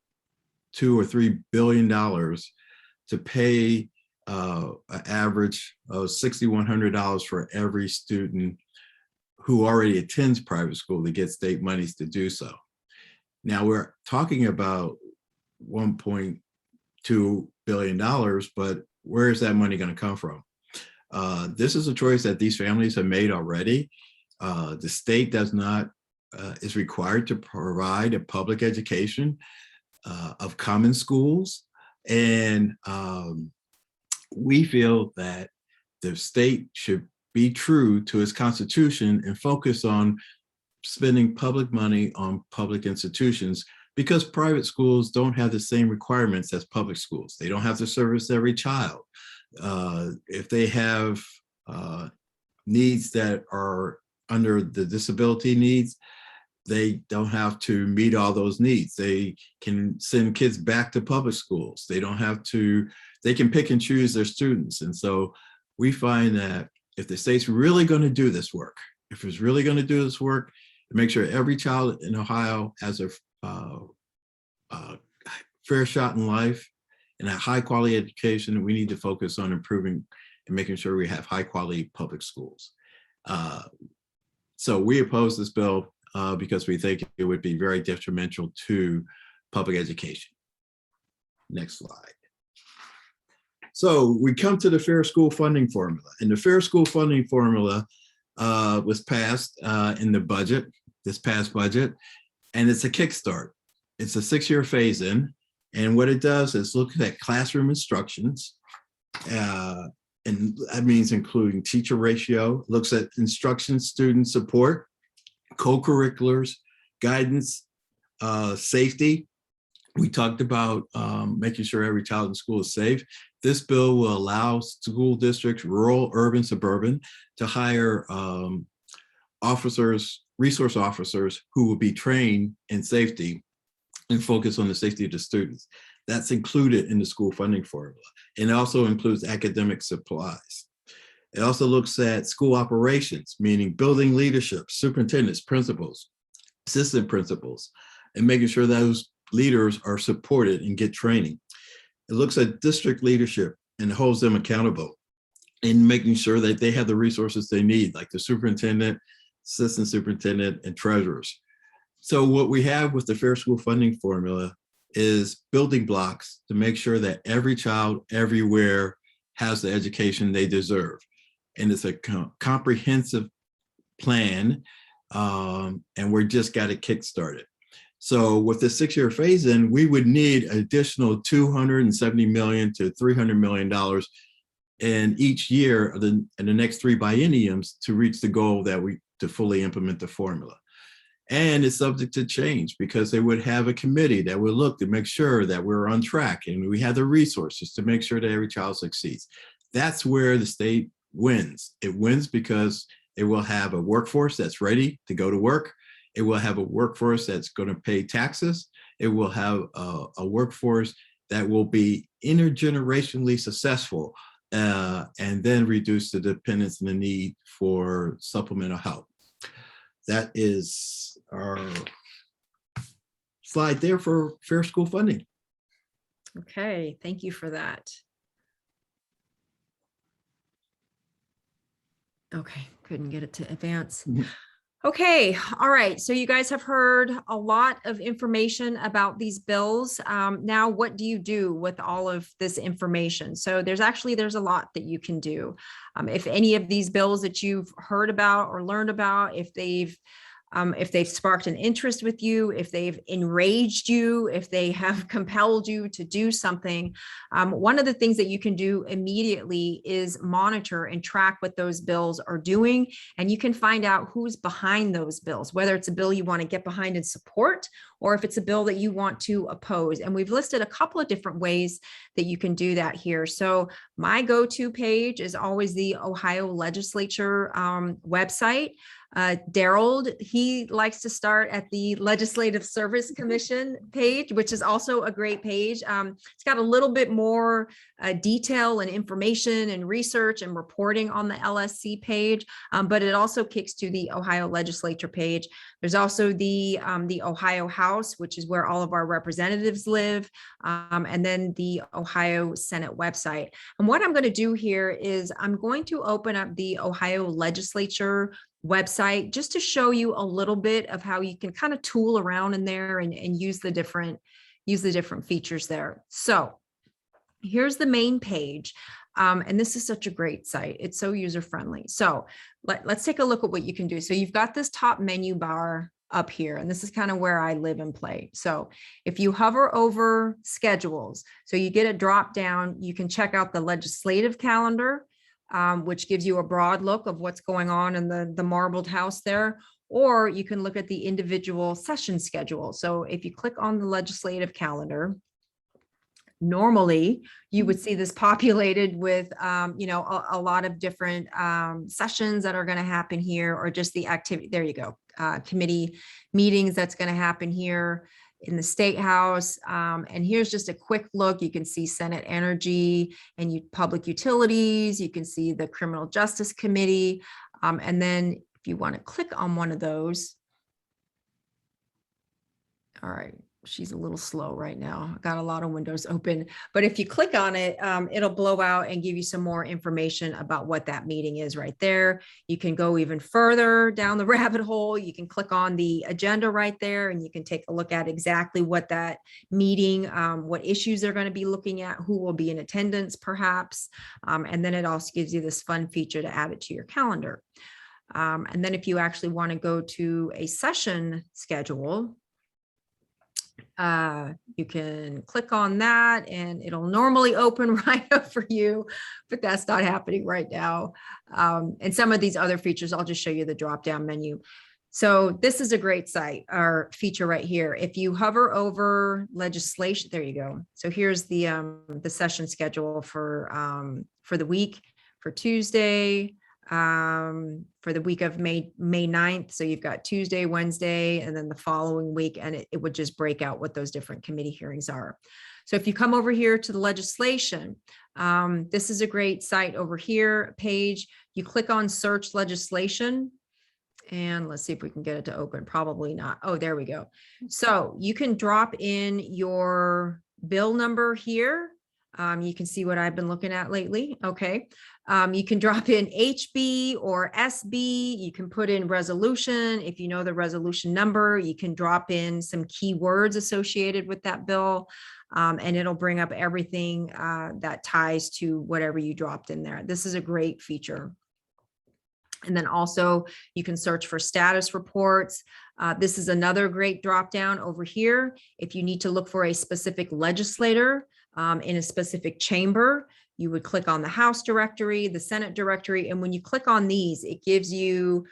or $3 billion to pay an average of $6,100 for every student who already attends private school to get state monies to do so. Now we're talking about $1.2 billion, but where is that money going to come from? This is a choice that these families have made already. The state is required to provide a public education of common schools. And we feel that the state should be true to its constitution and focus on spending public money on public institutions, because private schools don't have the same requirements as public schools. They don't have to service every child. If they have needs that are under the disability needs, they don't have to meet all those needs. They can send kids back to public schools. They can pick and choose their students. And so we find that if the state's really going to do this work, to make sure every child in Ohio has a fair shot in life and a high quality education, we need to focus on improving and making sure we have high quality public schools. So we oppose this bill because we think it would be very detrimental to public education. Next slide. So we come to the Fair School Funding Formula, and the Fair School Funding Formula was passed in the budget, this past budget, and it's a kickstart. It's a 6-year phase-in, and what it does is look at classroom instructions, and that means including teacher ratio, looks at instruction student support, co-curriculars, guidance, safety, We talked about making sure every child in school is safe. This bill will allow school districts, rural, urban, suburban, to hire officers, resource officers who will be trained in safety and focus on the safety of the students. That's included in the school funding formula. And it also includes academic supplies. It also looks at school operations, meaning building leadership, superintendents, principals, assistant principals, and making sure those leaders are supported and get training. It looks at district leadership and holds them accountable in making sure that they have the resources they need, like the superintendent, assistant superintendent, and treasurers. So what we have with the Fair School Funding Formula is building blocks to make sure that every child everywhere has the education they deserve. And it's a comprehensive plan, and we're just got it kickstarted. So with the 6-year phase-in, we would need additional $270 million to $300 million in each year in the next 3 bienniums to reach the goal that to fully implement the formula. And it's subject to change because they would have a committee that would look to make sure that we're on track and we have the resources to make sure that every child succeeds. That's where the state wins. It wins because it will have a workforce that's ready to go to work. It will have a workforce that's going to pay taxes. It will have a workforce that will be intergenerationally successful and then reduce the dependence and the need for supplemental help. That is our slide there for fair school funding. Okay, thank you for that. Okay, couldn't get it to advance. Okay, all right. So you guys have heard a lot of information about these bills. Now, what do you do with all of this information? So there's a lot that you can do. If any of these bills that you've heard about or learned about, if they've sparked an interest with you, if they've enraged you, if they have compelled you to do something, one of the things that you can do immediately is monitor and track what those bills are doing. And you can find out who's behind those bills, whether it's a bill you want to get behind and support, or if it's a bill that you want to oppose. And we've listed a couple of different ways that you can do that here. So my go-to page is always the Ohio Legislature website. Darold, he likes to start at the Legislative Service Commission page, which is also a great page. It's got a little bit more detail and information and research and reporting on the LSC page, but it also kicks to the Ohio Legislature page. There's also the Ohio House, which is where all of our representatives live, and then the Ohio Senate website. And what I'm going to do here is I'm going to open up the Ohio Legislature website just to show you a little bit of how you can kind of tool around in there and use the different features there. So here's the main page. And this is such a great site. It's so user-friendly. So let's take a look at what you can do. So you've got this top menu bar up here, and this is kind of where I live and play. So if you hover over schedules, so you get a drop down, you can check out the legislative calendar, which gives you a broad look of what's going on in the marbled house there, or you can look at the individual session schedule. So if you click on the legislative calendar, normally you would see this populated with, a lot of different sessions that are going to happen here, or just the activity. There you go. Committee meetings that's going to happen here in the State House. And here's just a quick look. You can see Senate Energy and Public Utilities. You can see the Criminal Justice Committee. And then if you want to click on one of those. All right. She's a little slow right now. I got a lot of windows open, but if you click on it, it'll blow out and give you some more information about what that meeting is right there. You can go even further down the rabbit hole. You can click on the agenda right there, and you can take a look at exactly what that meeting, what issues they're going to be looking at, who will be in attendance perhaps. And then it also gives you this fun feature to add it to your calendar. And then if you actually want to go to a session schedule, you can click on that and it'll normally open right up for you, but that's not happening right now. And some of these other features, I'll just show you the drop down menu. So this is a great site, our feature right here. If you hover over legislation, there you go. So here's the session schedule for the week, for Tuesday, for the week of May 9th. So you've got Tuesday, Wednesday, and then the following week, and it would just break out what those different committee hearings are. So if you come over here to the legislation, this is a great site over here, page. You click on search legislation. And let's see if we can get it to open. Probably not. Oh, there we go. So you can drop in your bill number here. You can see what I've been looking at lately. Okay. You can drop in HB or SB. You can put in resolution. If you know the resolution number, you can drop in some keywords associated with that bill. And it'll bring up everything that ties to whatever you dropped in there. This is a great feature. And then also you can search for status reports. This is another great drop down over here. If you need to look for a specific legislator in a specific chamber, you would click on the House directory, the Senate directory. And when you click on these, it gives you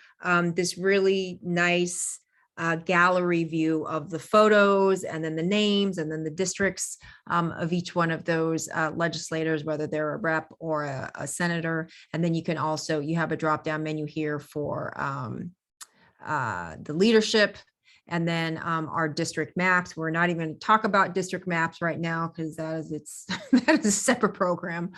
this really nice gallery view of the photos and then the names and then the districts of each one of those legislators, whether they're a rep or a senator. And then you can also, you have a drop down menu here for the leadership, and then our district maps. We're not even going to talk about district maps right now because that is that is a separate program.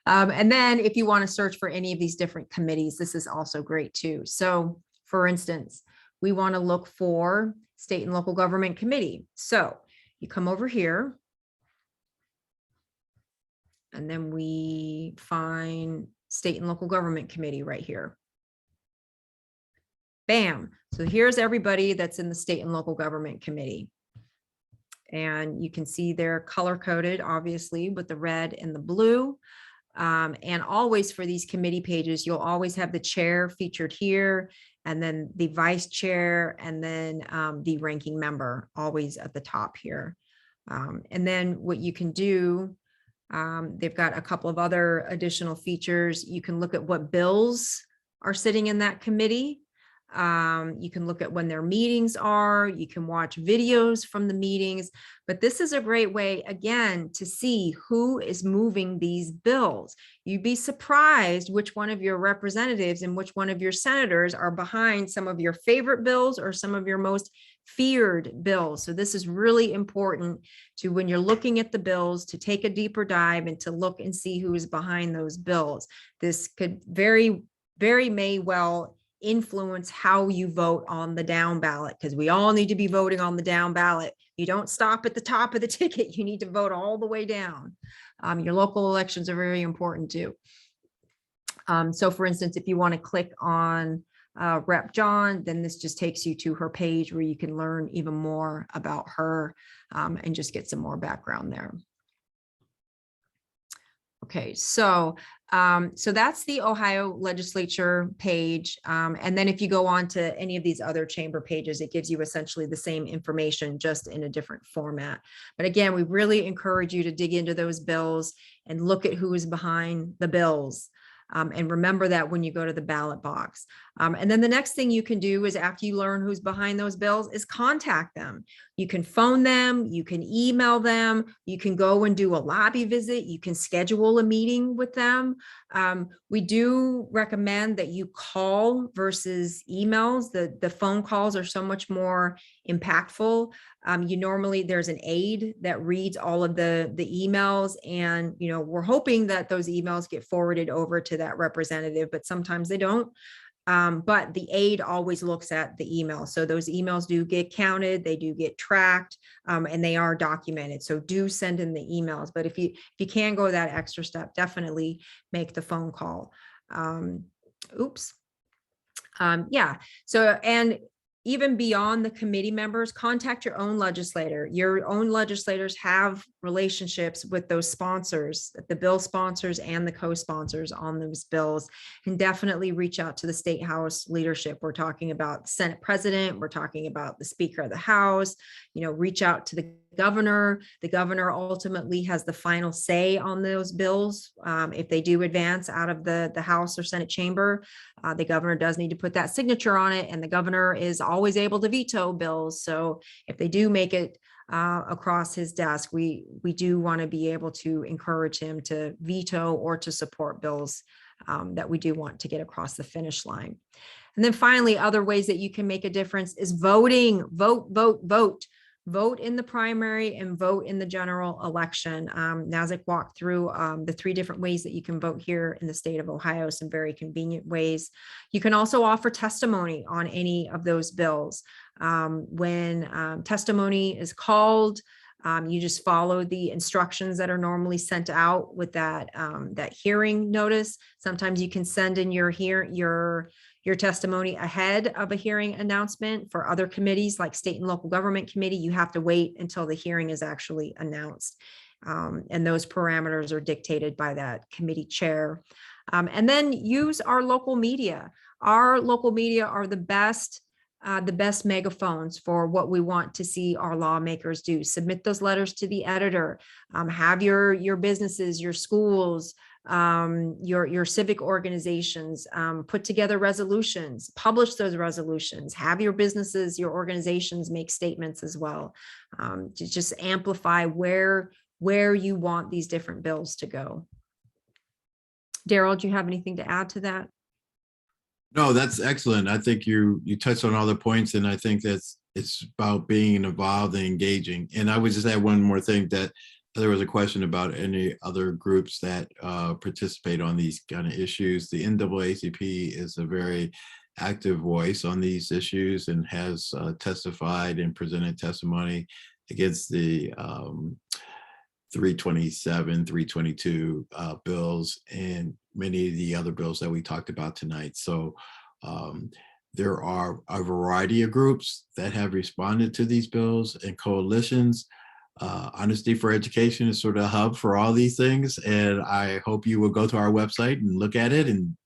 And then if you want to search for any of these different committees, this is also great too. So for instance, we want to look for state and local government committee. So you come over here and then we find state and local government committee right here. Bam. So here's everybody that's in the state and local government committee. And you can see they're color coded, obviously, with the red and the blue. And always for these committee pages, you'll always have the chair featured here, and then the vice chair, and then the ranking member always at the top here. And then what you can do, they've got a couple of other additional features. You can look at what bills are sitting in that committee. You can look at when their meetings are. You can watch videos from the meetings. But this is a great way, again, to see who is moving these bills. You'd be surprised which one of your representatives and which one of your senators are behind some of your favorite bills or some of your most feared bills. So this is really important to, when you're looking at the bills, to take a deeper dive and to look and see who is behind those bills. This could very may well influence how you vote on the down ballot, because we all need to be voting on the down ballot. You don't stop at the top of the ticket. You need to vote all the way down. Your local elections are very important too. So for instance, if you want to click on Rep. John, then this just takes you to her page where you can learn even more about her and just get some more background there. Okay, so that's the Ohio legislature page. And then if you go on to any of these other chamber pages, it gives you essentially the same information, just in a different format. But again, we really encourage you to dig into those bills and look at who is behind the bills. And remember that when you go to the ballot box. And then the next thing you can do is, after you learn who's behind those bills, is contact them. You can phone them, you can email them, you can go and do a lobby visit, you can schedule a meeting with them. We do recommend that you call versus emails. The phone calls are so much more impactful. There's an aide that reads all of the emails, and we're hoping that those emails get forwarded over to that representative, but sometimes they don't. But the aide always looks at the email. So those emails do get counted, they do get tracked, and they are documented. So do send in the emails. But if you can go that extra step, definitely make the phone call. Yeah. So, and even beyond the committee members, contact your own legislator. Your own legislators have relationships with those sponsors, the bill sponsors and the co-sponsors on those bills, and definitely reach out to the State House leadership. We're talking about the Senate president, we're talking about the Speaker of the House, reach out to the governor. The governor ultimately has the final say on those bills. If they do advance out of the House or Senate chamber, the governor does need to put that signature on it, and the governor is always able to veto bills. So if they do make it across his desk, we do want to be able to encourage him to veto or to support bills that we do want to get across the finish line. And then finally, other ways that you can make a difference is voting. Vote in the primary and vote in the general election. Nazek walked through the 3 different ways that you can vote here in the state of Ohio, some very convenient ways. You can also offer testimony on any of those bills. When testimony is called, you just follow the instructions that are normally sent out with that hearing notice. Sometimes you can send in your testimony ahead of a hearing announcement. For other committees like state and local government committee, you have to wait until the hearing is actually announced. And those parameters are dictated by that committee chair. And then use our local media. Our local media are the best megaphones for what we want to see our lawmakers do. Submit those letters to the editor. Have your businesses, your schools, your civic organizations put together resolutions, publish those resolutions, have your businesses, your organizations make statements as well, to just amplify where you want these different bills to go. Darold, do you have anything to add to that? No, that's excellent. I think you touched on all the points, and I think it's about being involved and engaging. And I would just add one more thing, that there was a question about any other groups that participate on these kind of issues. The NAACP is a very active voice on these issues and has testified and presented testimony against the 327, 322 bills and many of the other bills that we talked about tonight. So there are a variety of groups that have responded to these bills and coalitions. Honesty for Education is sort of a hub for all these things, and I hope you will go to our website and look at it and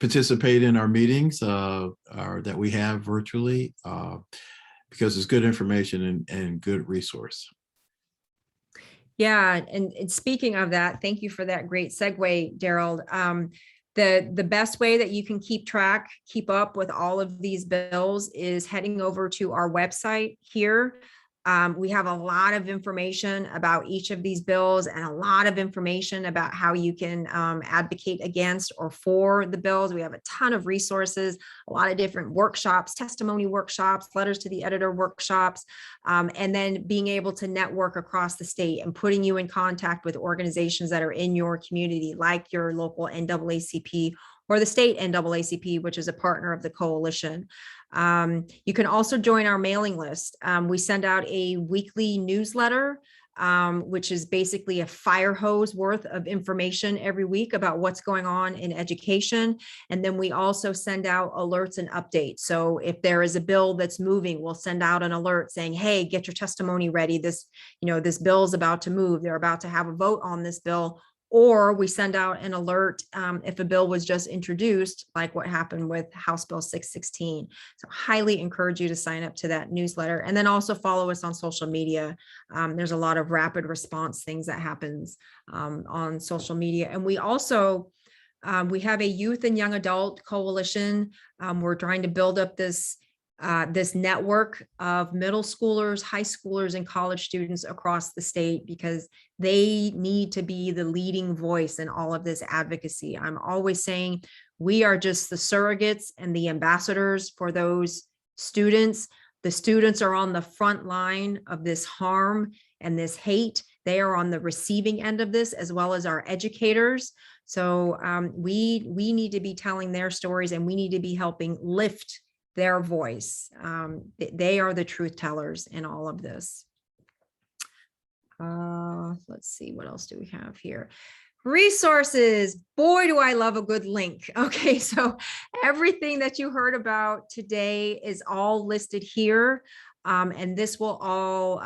participate in our meetings that we have virtually, because it's good information and good resource. Yeah, and speaking of that, thank you for that great segue, Darold. The best way that you can keep up with all of these bills is heading over to our website here. We have a lot of information about each of these bills and a lot of information about how you can advocate against or for the bills. We have a ton of resources, a lot of different workshops, testimony workshops, letters to the editor workshops, and then being able to network across the state and putting you in contact with organizations that are in your community, like your local NAACP or the state NAACP, which is a partner of the coalition. You can also join our mailing list. We send out a weekly newsletter, which is basically a fire hose worth of information every week about what's going on in education. And then we also send out alerts and updates. So if there is a bill that's moving, we'll send out an alert saying, hey, get your testimony ready. This bill is about to move. They're about to have a vote on this bill. Or we send out an alert if a bill was just introduced, like what happened with House Bill 616. So highly encourage you to sign up to that newsletter, and then also follow us on social media. There's a lot of rapid response things that happens on social media. And we also, we have a youth and young adult coalition. We're trying to build up this network of middle schoolers, high schoolers, and college students across the state, because they need to be the leading voice in all of this advocacy. I'm always saying we are just the surrogates and the ambassadors for those students. The students are on the front line of this harm and this hate. They are on the receiving end of this, as well as our educators. So we need to be telling their stories, and we need to be helping lift their voice. They are the truth tellers in all of this. Let's see, what else do we have here? Resources. Boy, do I love a good link. Okay, so everything that you heard about today is all listed here. And this will all,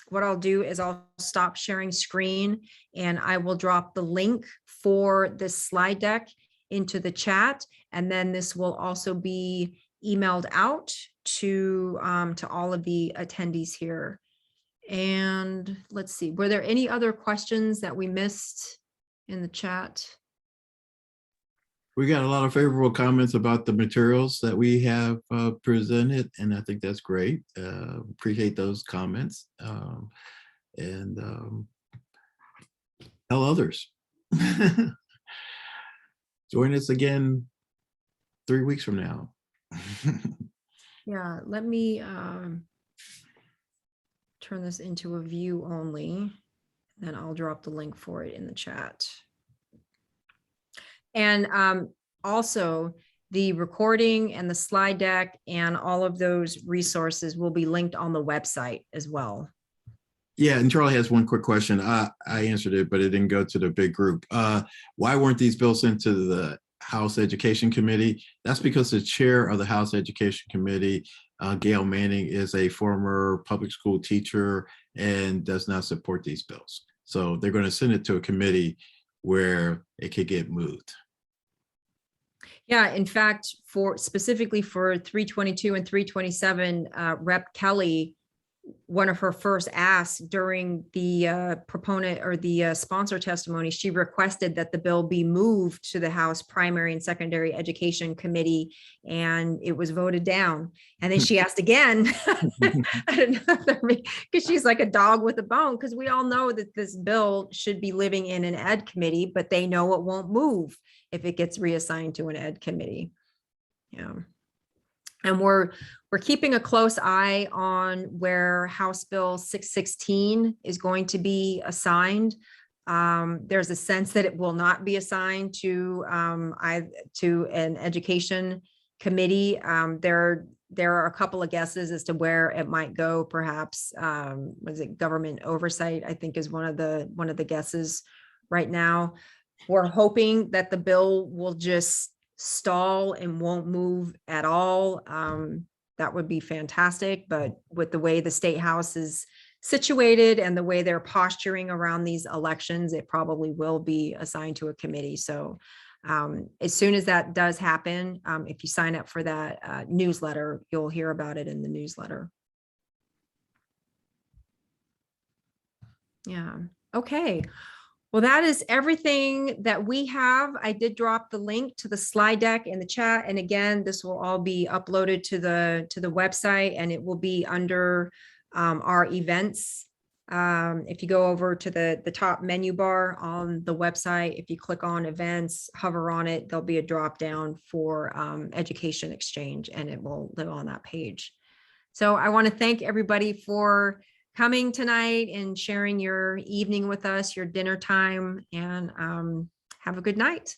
what I'll do is I'll stop sharing screen and I will drop the link for this slide deck into the chat. And then this will also be emailed out to all of the attendees here. And let's see, were there any other questions that we missed in the chat? We got a lot of favorable comments about the materials that we have presented, and I think that's great. Appreciate those comments. And tell others. Join us again 3 weeks from now. Yeah, let me turn this into a view only, then I'll drop the link for it in the chat. And also the recording and the slide deck and all of those resources will be linked on the website as well. Yeah, and Charlie has one quick question. I answered it, but it didn't go to the big group. Why weren't these bills sent to the House Education Committee? That's because the chair of the House Education Committee, Gail Manning, is a former public school teacher and does not support these bills. So they're going to send it to a committee where it could get moved. Yeah, in fact, specifically for 322 and 327, Rep. Kelly, one of her first asks during the proponent or the sponsor testimony, she requested that the bill be moved to the House Primary and Secondary Education Committee, and it was voted down. And then she asked again, I don't know, because she's like a dog with a bone, because we all know that this bill should be living in an ed committee, but they know it won't move if it gets reassigned to an ed committee. Yeah. And we're keeping a close eye on where House Bill 616 is going to be assigned. There's a sense that it will not be assigned to an education committee. There are a couple of guesses as to where it might go. Perhaps was it government oversight? I think is one of the guesses right now. We're hoping that the bill will just stall and won't move at all. That would be fantastic, but with the way the state house is situated and the way they're posturing around these elections, it probably will be assigned to a committee. So as soon as that does happen, if you sign up for that newsletter, you'll hear about it in the newsletter. Yeah, okay. Well, that is everything that we have. I did drop the link to the slide deck in the chat. And again, this will all be uploaded to the website, and it will be under our events. If you go over to the top menu bar on the website, if you click on events, hover on it, there'll be a drop down for education exchange, and it will live on that page. So I want to thank everybody for coming tonight and sharing your evening with us, your dinner time, and have a good night.